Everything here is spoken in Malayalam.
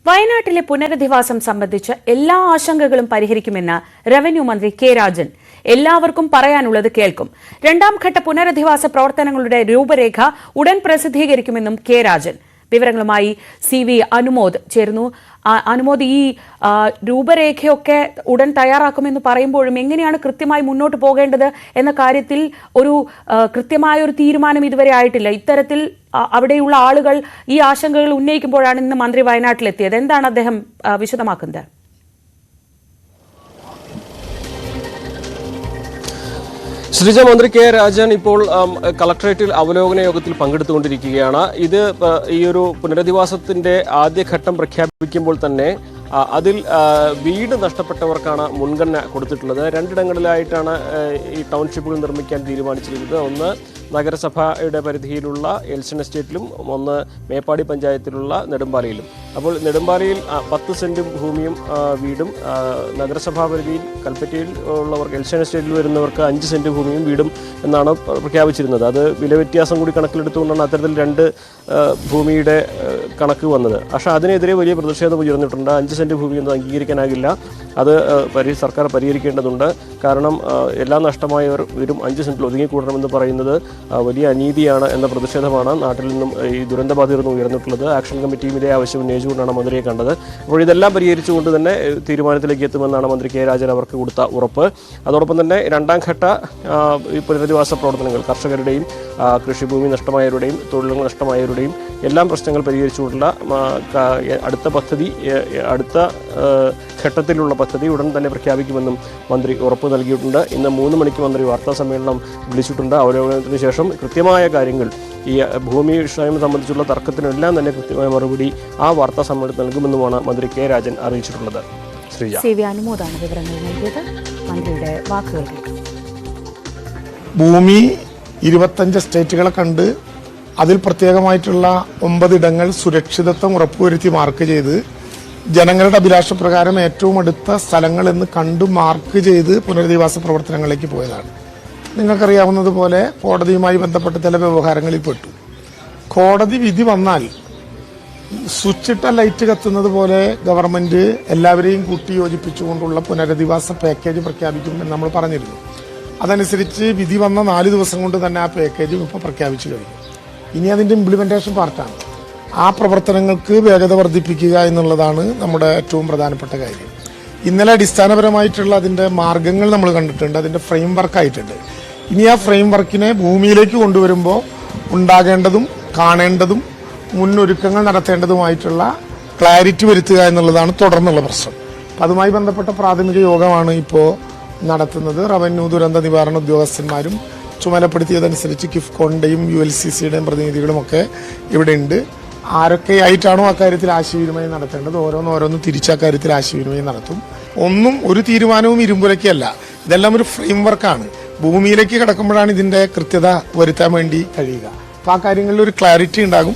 വയനാട്ടിലെ പുനരധിവാസം സംബന്ധിച്ച് എല്ലാ ആശങ്കകളും പരിഹരിക്കുമെന്ന് റവന്യൂ മന്ത്രി കെ രാജൻ. എല്ലാവർക്കും പറയാനുള്ളത് കേൾക്കും. രണ്ടാം ഘട്ട പുനരധിവാസ പ്രവർത്തനങ്ങളുടെ രൂപരേഖ ഉടൻ പ്രസിദ്ധീകരിക്കുമെന്നും കെ രാജൻ. വിവരങ്ങളുമായി CV അനുമോദ് ചേരുന്നു. അനുമോദ്, ഈ രൂപരേഖയൊക്കെ ഉടൻ തയ്യാറാക്കുമെന്ന് പറയുമ്പോഴും എങ്ങനെയാണ് കൃത്യമായി മുന്നോട്ട് പോകേണ്ടത് എന്ന കാര്യത്തിൽ ഒരു കൃത്യമായ ഒരു തീരുമാനം ഇതുവരെ ആയിട്ടില്ല. ഇത്തരത്തിൽ അവിടെയുള്ള ആളുകൾ ഈ ആശങ്കകൾ ഉന്നയിക്കുമ്പോഴാണ് ഇന്ന് മന്ത്രി വയനാട്ടിലെത്തിയത്. എന്താണ് അദ്ദേഹം വിശദമാക്കുന്നത്? ശ്രീജ, മന്ത്രി കെ രാജൻ ഇപ്പോൾ കളക്ടറേറ്റിൽ അവലോകന യോഗത്തിൽ പങ്കെടുത്തുകൊണ്ടിരിക്കുകയാണ്. ഇത് ഈ ഒരു പുനരധിവാസത്തിന്റെ ആദ്യഘട്ടം പ്രഖ്യാപിക്കുമ്പോൾ തന്നെ അതിൽ വീട് നഷ്ടപ്പെട്ടവർക്കാണ് മുൻഗണന കൊടുത്തിട്ടുള്ളത്. രണ്ടിടങ്ങളിലായിട്ടാണ് ഈ ടൗൺഷിപ്പുകൾ നിർമ്മിക്കാൻ തീരുമാനിച്ചിരിക്കുന്നത്. ഒന്ന് നഗരസഭയുടെ പരിധിയിലുള്ള എൽസൺ എസ്റ്റേറ്റിലും ഒന്ന് മേപ്പാടി പഞ്ചായത്തിലുള്ള നെടുമ്പാലയിലും. അപ്പോൾ നെടുമ്പാലയിൽ 10 സെന്റ് ഭൂമിയും വീടും, നഗരസഭാ പരിധിയിൽ കൽപ്പറ്റയിൽ ഉള്ളവർക്ക് എൽസൺ എസ്റ്റേറ്റിൽ വരുന്നവർക്ക് 5 സെന്റ് ഭൂമിയും വീടും എന്നാണ് പ്രഖ്യാപിച്ചിരുന്നത്. അത് വില വ്യത്യാസം കൂടി കണക്കിലെടുത്തുകൊണ്ടാണ് അത്തരത്തിൽ 2 ഭൂമിയുടെ കണക്ക് വന്നത്. പക്ഷേ അതിനെതിരെ വലിയ പ്രതിഷേധം ഉയർന്നിട്ടുണ്ട്. 5 സെന്റ് ഭൂമിയൊന്നും അംഗീകരിക്കാനാകില്ല. അത് സർക്കാർ പരിഹരിക്കേണ്ടതുണ്ട്. കാരണം എല്ലാം നഷ്ടമായവർ വെറും 5 സെന്റിൽ ഒതുങ്ങിക്കൂടണമെന്ന് പറയുന്നത് വലിയ അനീതിയാണ് എന്ന പ്രതിഷേധമാണ് നാട്ടിൽ നിന്നും ഈ ദുരന്തബാധിതർ നിന്നും ഉയർന്നിട്ടുള്ളത്. ആക്ഷൻ കമ്മിറ്റിയും ഇതേ ആവശ്യം ഉന്നയിച്ചുകൊണ്ടാണ് മന്ത്രിയെ കണ്ടത്. അപ്പോൾ ഇതെല്ലാം പരിഹരിച്ചുകൊണ്ട് തന്നെ തീരുമാനത്തിലേക്ക് എത്തുമെന്നാണ് മന്ത്രി കെ രാജൻ അവർക്ക് കൊടുത്ത ഉറപ്പ്. അതോടൊപ്പം തന്നെ രണ്ടാം ഘട്ട ഈ പുനരധിവാസ പ്രവർത്തനങ്ങൾ കർഷകരുടെയും കൃഷിഭൂമി നഷ്ടമായവരുടെയും തൊഴിലുകൾ നഷ്ടമായവരുടെയും എല്ലാം പ്രശ്നങ്ങൾ പരിഹരിച്ചുകൊണ്ടുള്ള അടുത്ത ഘട്ടത്തിലുള്ള പദ്ധതി ഉടൻ തന്നെ പ്രഖ്യാപിക്കുമെന്നും മന്ത്രി ഉറപ്പ് നൽകിയിട്ടുണ്ട്. ഇന്ന് 3 മണിക്ക് മന്ത്രി വാർത്താ സമ്മേളനം വിളിച്ചിട്ടുണ്ട്. അവലോകനത്തിന് ശേഷം കൃത്യമായ കാര്യങ്ങൾ, ഈ ഭൂമി വിഷയം സംബന്ധിച്ചുള്ള തർക്കത്തിനെല്ലാം തന്നെ കൃത്യമായ മറുപടി ആ വാർത്താ സമ്മേളനത്തിൽ നൽകുമെന്നുമാണ് മന്ത്രി കെ രാജൻ അറിയിച്ചിട്ടുള്ളത്. ശ്രീജ, CV അനുമോദാണ് വിവരങ്ങൾ നൽകിയത്. മന്ത്രിയുടെ വാക്കുകൾ. ഭൂമി 25 സ്റ്റേറ്റുകളെ കണ്ട് അതിൽ പ്രത്യേകമായിട്ടുള്ള 9 ഇടങ്ങൾ സുരക്ഷിതത്വം ഉറപ്പുവരുത്തി മാർക്ക് ചെയ്ത് ജനങ്ങളുടെ അഭിലാഷപ്രകാരം ഏറ്റവും അടുത്ത സ്ഥലങ്ങൾ എന്ന് കണ്ടു മാർക്ക് ചെയ്ത് പുനരധിവാസ പ്രവർത്തനങ്ങളിലേക്ക് പോയതാണ്. നിങ്ങൾക്കറിയാവുന്നതുപോലെ കോടതിയുമായി ബന്ധപ്പെട്ട ചില വ്യവഹാരങ്ങളിൽ പെട്ടു. കോടതി വിധി വന്നാൽ സ്വിച്ചിട്ട ലൈറ്റ് കത്തുന്നത് പോലെ ഗവൺമെന്റ് എല്ലാവരെയും കൂട്ടി യോജിപ്പിച്ചുകൊണ്ടുള്ള പുനരധിവാസ പാക്കേജ് പ്രഖ്യാപിക്കുമെന്ന് നമ്മൾ പറഞ്ഞിരുന്നു. അതനുസരിച്ച് വിധി വന്ന 4 ദിവസം കൊണ്ട് തന്നെ ആ പാക്കേജും ഇപ്പോൾ പ്രഖ്യാപിച്ചു കഴിഞ്ഞു. ഇനി അതിൻ്റെ ഇംപ്ലിമെന്റേഷൻ പാർട്ടാണ്. ആ പ്രവർത്തനങ്ങൾക്ക് വേഗത വർദ്ധിപ്പിക്കുക എന്നുള്ളതാണ് നമ്മുടെ ഏറ്റവും പ്രധാനപ്പെട്ട കാര്യം. ഇന്നലെ അടിസ്ഥാനപരമായിട്ടുള്ള അതിൻ്റെ മാർഗങ്ങൾ നമ്മൾ കണ്ടിട്ടുണ്ട്. അതിൻ്റെ ഫ്രെയിം വർക്കായിട്ടുണ്ട്. ഇനി ആ ഫ്രെയിം വർക്കിനെ ഭൂമിയിലേക്ക് കൊണ്ടുവരുമ്പോൾ ഉണ്ടാകേണ്ടതും കാണേണ്ടതും മുന്നൊരുക്കങ്ങൾ നടത്തേണ്ടതുമായിട്ടുള്ള ക്ലാരിറ്റി വരുത്തുക എന്നുള്ളതാണ് തുടർന്നുള്ള പ്രശ്നം. അപ്പം അതുമായി ബന്ധപ്പെട്ട പ്രാഥമിക യോഗമാണ് ഇപ്പോൾ നടത്തുന്നത്. റവന്യൂ ദുരന്ത നിവാരണ ഉദ്യോഗസ്ഥന്മാരും ചുമതലപ്പെടുത്തിയതനുസരിച്ച് കിഫ്കോണിൻ്റെയും ULCCയുടെയും പ്രതിനിധികളുമൊക്കെ ഇവിടെ ഉണ്ട്. ആരൊക്കെയായിട്ടാണോ അക്കാര്യത്തിൽ ആശയവിനിമയം നടത്തേണ്ടത് ഓരോന്നും തിരിച്ച് അക്കാര്യത്തിൽ ആശയവിനിമയം നടത്തും. ഒരു തീരുമാനവും ഇരുമ്പുലയ്ക്കല്ല. ഇതെല്ലാം ഒരു ഫ്രെയിം വർക്കാണ്. ഭൂമിയിലേക്ക് കിടക്കുമ്പോഴാണ് ഇതിൻ്റെ കൃത്യത വരുത്താൻ വേണ്ടി കഴിയുക. അപ്പോൾ ആ കാര്യങ്ങളിൽ ഒരു ക്ലാരിറ്റി ഉണ്ടാകും.